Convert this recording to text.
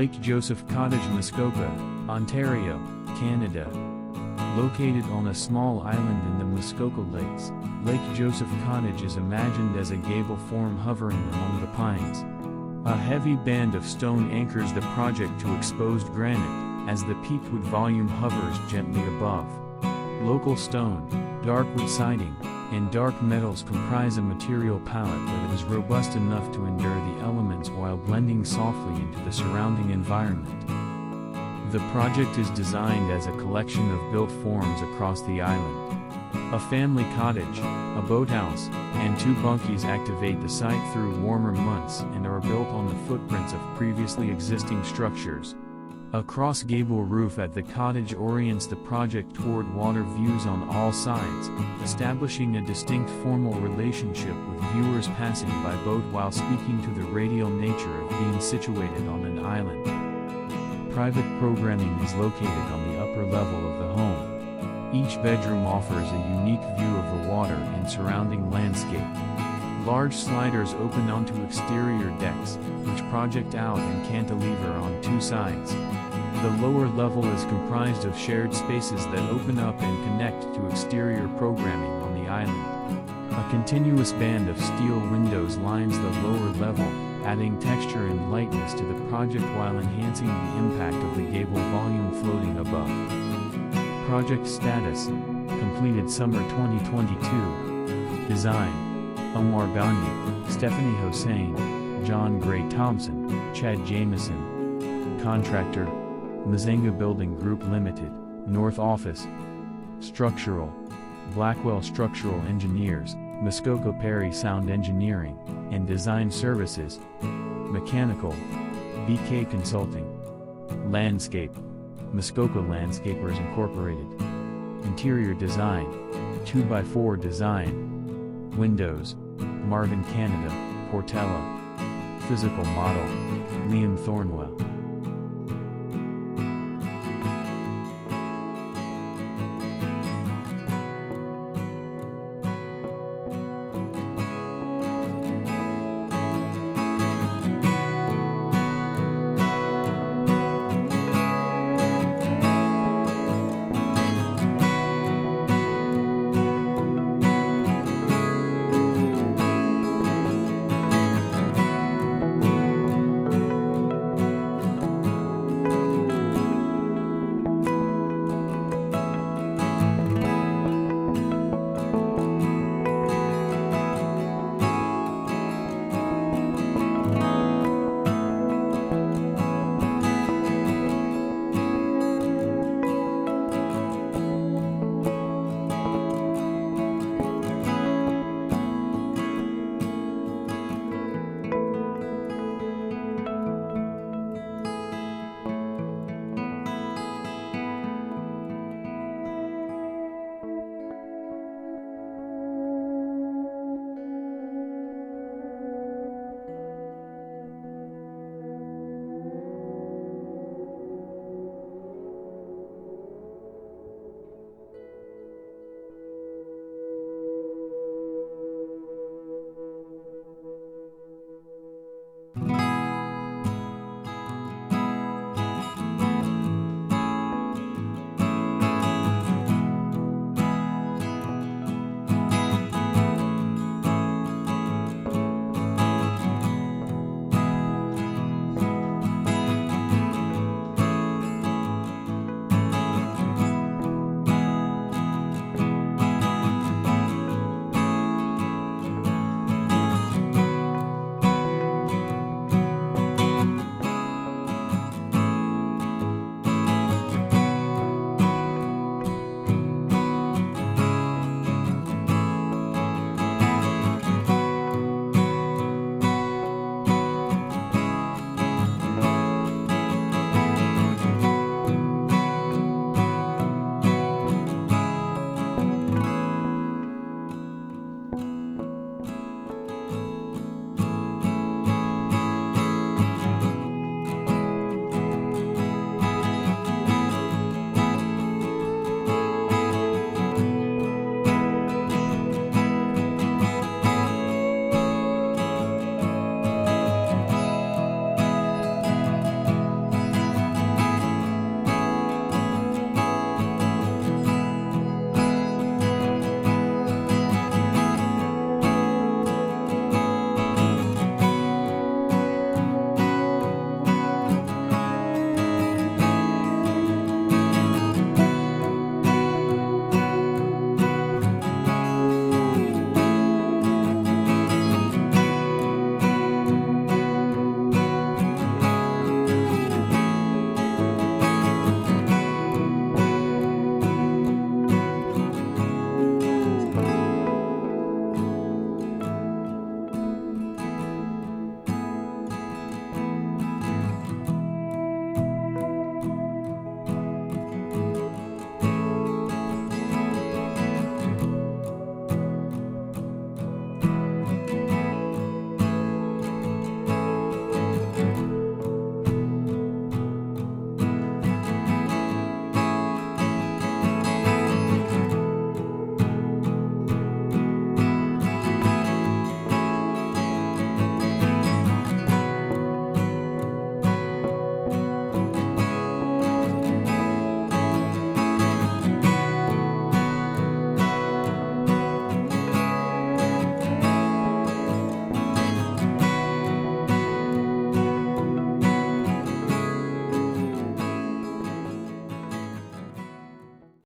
Lake Joseph Cottage, Muskoka, Ontario, Canada. Located on a small island in the Muskoka Lakes, Lake Joseph Cottage is imagined as a gable form hovering among the pines. A heavy band of stone anchors the project to exposed granite, as the peaked wood volume hovers gently above. Local stone, dark wood siding, and dark metals comprise a material palette that is robust enough to endure the elements while blending softly into the surrounding environment. The project is designed as a collection of built forms across the island. A family cottage, a boathouse, and 2 bunkies activate the site through warmer months and are built on the footprints of previously existing structures. A cross-gable roof at the cottage orients the project toward water views on all sides, establishing a distinct formal relationship with viewers passing by boat while speaking to the radial nature of being situated on an island. Private programming is located on the upper level of the home. Each bedroom offers a unique view of the water and surrounding landscape. Large sliders open onto exterior decks, which project out and cantilever on 2 sides. The lower level is comprised of shared spaces that open up and connect to exterior programming on the island. A continuous band of steel windows lines the lower level, adding texture and lightness to the project while enhancing the impact of the gable volume floating above. Project status: completed summer 2022. Design: Omar Gandhi, Stephanie Hossain, John Gray Thompson, Chad Jameson. Contractor: Mazenga Building Group Limited, North Office. Structural: Blackwell Structural Engineers, Muskoka Perry Sound Engineering and Design Services. Mechanical: BK Consulting. Landscape: Muskoka Landscapers Incorporated. Interior design: 2x4 design. Windows: Marvin Canada, Portela. Physical model: Liam Thornwell.